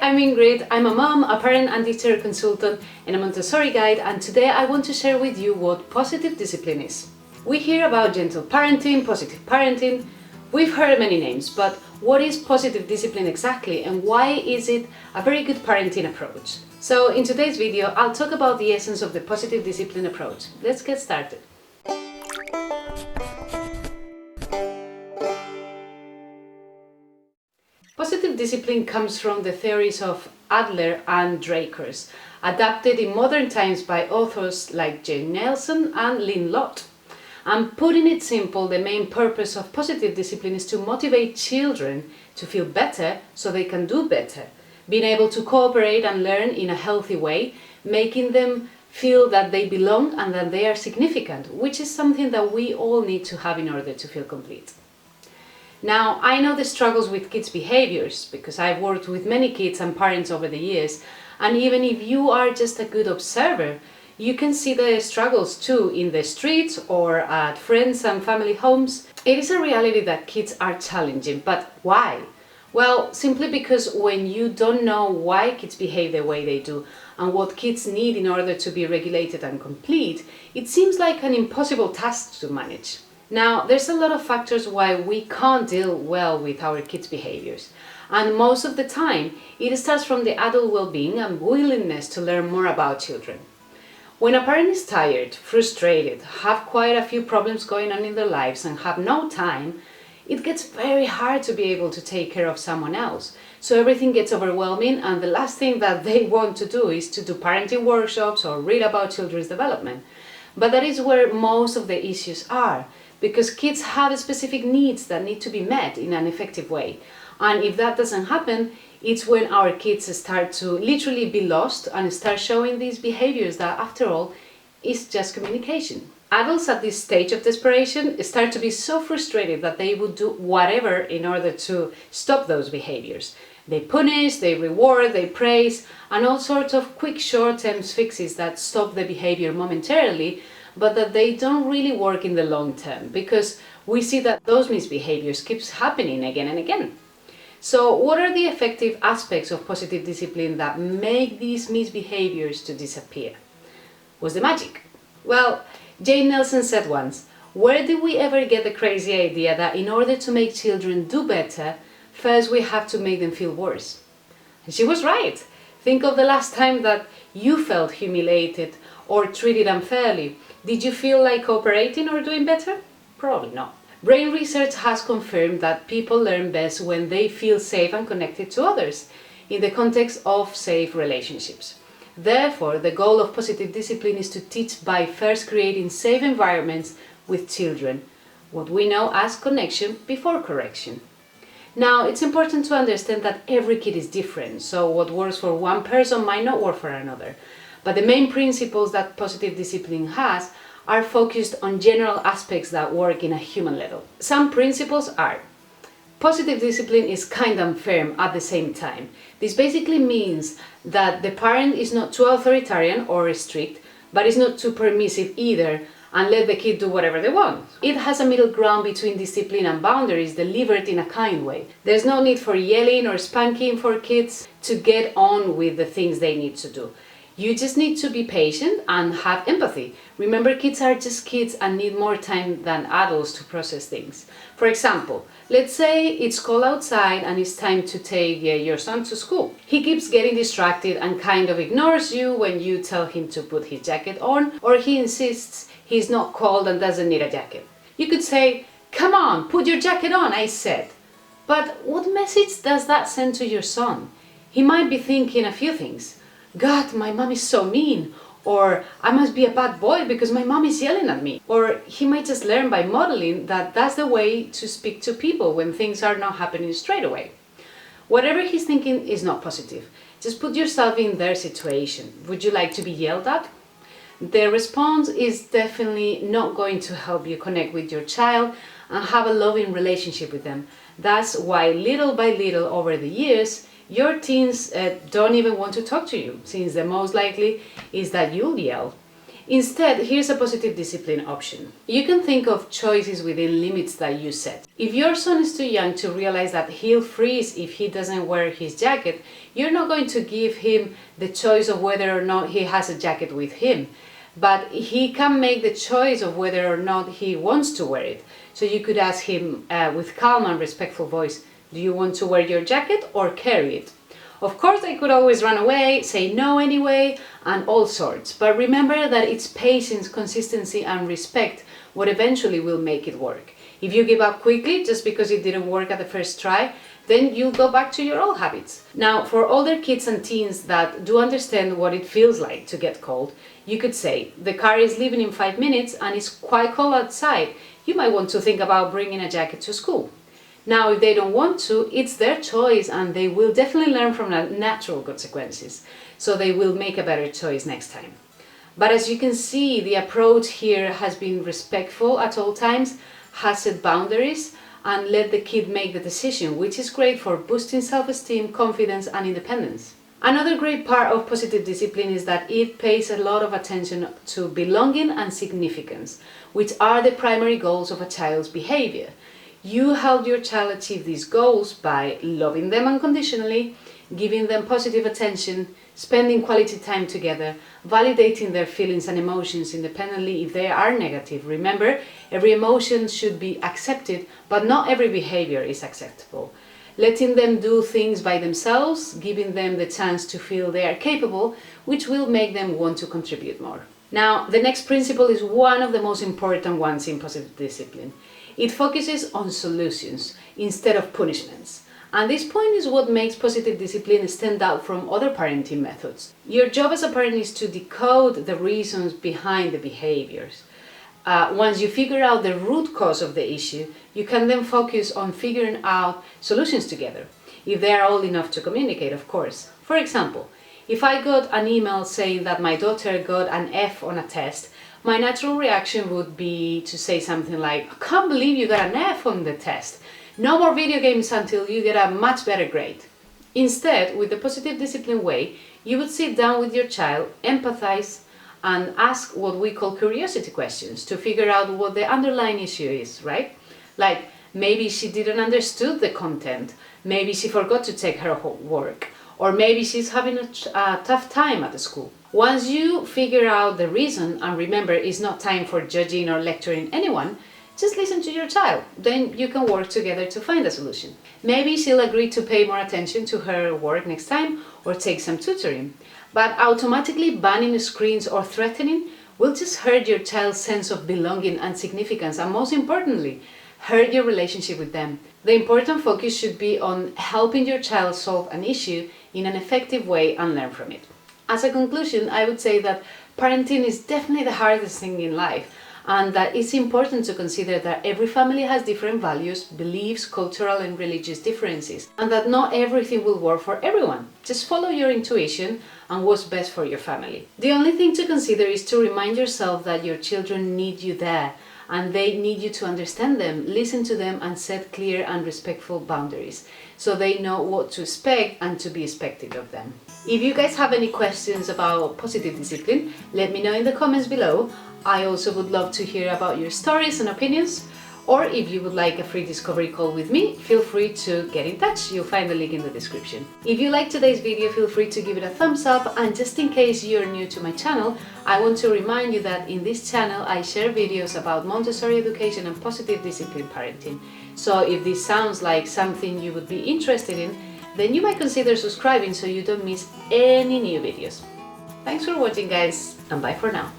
I'm Ingrid. I'm a mom, a parent and teacher consultant and a Montessori guide, and today I want to share with you what positive discipline is. We hear about gentle parenting, positive parenting. We've heard many names, but what is positive discipline exactly and why is it a very good parenting approach? So in today's video, I'll talk about the essence of the positive discipline approach. Let's get started. Positive discipline comes from the theories of Adler and Drakers, adapted in modern times by authors like Jane Nelson and Lynn Lott. And putting it simple, the main purpose of positive discipline is to motivate children to feel better so they can do better, being able to cooperate and learn in a healthy way, making them feel that they belong and that they are significant, which is something that we all need to have in order to feel complete. Now, I know the struggles with kids' behaviors because I've worked with many kids and parents over the years, and even if you are just a good observer, you can see the struggles too in the streets or at friends and family homes. It is a reality that kids are challenging, but why? Well, simply because when you don't know why kids behave the way they do and what kids need in order to be regulated and complete, it seems like an impossible task to manage. Now, there's a lot of factors why we can't deal well with our kids' behaviors, and most of the time it starts from the adult well-being and willingness to learn more about children. When a parent is tired, frustrated, have quite a few problems going on in their lives and have no time, it gets very hard to be able to take care of someone else. So everything gets overwhelming, and the last thing that they want to do is to do parenting workshops or read about children's development. But that is where most of the issues are, because kids have specific needs that need to be met in an effective way. And if that doesn't happen, it's when our kids start to literally be lost and start showing these behaviors that, after all, is just communication. Adults at this stage of desperation start to be so frustrated that they would do whatever in order to stop those behaviors. They punish, they reward, they praise, and all sorts of quick short-term fixes that stop the behavior momentarily, but that they don't really work in the long term, because we see that those misbehaviors keeps happening again and again. So what are the effective aspects of positive discipline that make these misbehaviors to disappear? What's the magic? Well, Jane Nelson said once, "Where did we ever get the crazy idea that in order to make children do better, first we have to make them feel worse?" And she was right. Think of the last time that you felt humiliated or treated unfairly. Did you feel like cooperating or doing better? Probably not. Brain research has confirmed that people learn best when they feel safe and connected to others, in the context of safe relationships. Therefore, the goal of positive discipline is to teach by first creating safe environments with children, what we know as connection before correction. Now, it's important to understand that every kid is different, so what works for one person might not work for another. But the main principles that positive discipline has are focused on general aspects that work in a human level. Some principles are: positive discipline is kind and firm at the same time. This basically means that the parent is not too authoritarian or strict, but is not too permissive either, and let the kid do whatever they want. It has a middle ground between discipline and boundaries delivered in a kind way. There's no need for yelling or spanking for kids to get on with the things they need to do. You just need to be patient and have empathy. Remember, kids are just kids and need more time than adults to process things. For example, let's say it's cold outside and it's time to take your son to school. He keeps getting distracted and kind of ignores you when you tell him to put his jacket on, or he insists he's not cold and doesn't need a jacket. You could say, "Come on, put your jacket on, I said." But what message does that send to your son? He might be thinking a few things. "God, my mom is so mean," or "I must be a bad boy because my mom is yelling at me." Or he might just learn by modeling that that's the way to speak to people when things are not happening straight away. Whatever he's thinking is not positive. Just put yourself in their situation. Would you like to be yelled at? The response is definitely not going to help you connect with your child and have a loving relationship with them. That's why little by little over the years, your teens don't even want to talk to you, since the most likely is that you'll yell. Instead, here's a positive discipline option. You can think of choices within limits that you set. If your son is too young to realize that he'll freeze if he doesn't wear his jacket, you're not going to give him the choice of whether or not he has a jacket with him. But he can make the choice of whether or not he wants to wear it. So you could ask him with calm and respectful voice, do you want to wear your jacket or carry it? Of course, they could always run away, say no anyway, and all sorts. But remember that it's patience, consistency, and respect what eventually will make it work. If you give up quickly just because it didn't work at the first try, then you'll go back to your old habits. Now, for older kids and teens that do understand what it feels like to get cold, you could say, the car is leaving in 5 minutes and it's quite cold outside. You might want to think about bringing a jacket to school. Now, if they don't want to, it's their choice and they will definitely learn from the natural consequences. So they will make a better choice next time. But as you can see, the approach here has been respectful at all times, has set boundaries, and let the kid make the decision, which is great for boosting self-esteem, confidence, and independence. Another great part of positive discipline is that it pays a lot of attention to belonging and significance, which are the primary goals of a child's behavior. You help your child achieve these goals by loving them unconditionally, giving them positive attention, spending quality time together, validating their feelings and emotions independently if they are negative. Remember, every emotion should be accepted, but not every behavior is acceptable. Letting them do things by themselves, giving them the chance to feel they are capable, which will make them want to contribute more. Now, the next principle is one of the most important ones in positive discipline. It focuses on solutions instead of punishments. And this point is what makes positive discipline stand out from other parenting methods. Your job as a parent is to decode the reasons behind the behaviors. Once you figure out the root cause of the issue, you can then focus on figuring out solutions together, if they are old enough to communicate, of course. For example, if I got an email saying that my daughter got an F on a test, my natural reaction would be to say something like, I can't believe you got an F on the test. No more video games until you get a much better grade. Instead, with the positive discipline way, you would sit down with your child, empathize, and ask what we call curiosity questions to figure out what the underlying issue is, right? Like, maybe she didn't understood the content, maybe she forgot to take her homework, or maybe she's having a tough time at the school. Once you figure out the reason, and remember, it's not time for judging or lecturing anyone, just listen to your child. Then you can work together to find a solution. Maybe she'll agree to pay more attention to her work next time or take some tutoring. But automatically banning screens or threatening will just hurt your child's sense of belonging and significance, and most importantly, hurt your relationship with them. The important focus should be on helping your child solve an issue in an effective way and learn from it. As a conclusion, I would say that parenting is definitely the hardest thing in life, and that it's important to consider that every family has different values, beliefs, cultural and religious differences, and that not everything will work for everyone. Just follow your intuition and what's best for your family. The only thing to consider is to remind yourself that your children need you there, and they need you to understand them, listen to them, and set clear and respectful boundaries, so they know what to expect and to be expected of them. If you guys have any questions about positive discipline, let me know in the comments below. I also would love to hear about your stories and opinions, or if you would like a free discovery call with me, feel free to get in touch. You'll find the link in the description. If you liked today's video, feel free to give it a thumbs up, and just in case you're new to my channel, I want to remind you that in this channel I share videos about Montessori education and positive discipline parenting. So if this sounds like something you would be interested in, then you might consider subscribing so you don't miss any new videos. Thanks for watching, guys, and bye for now.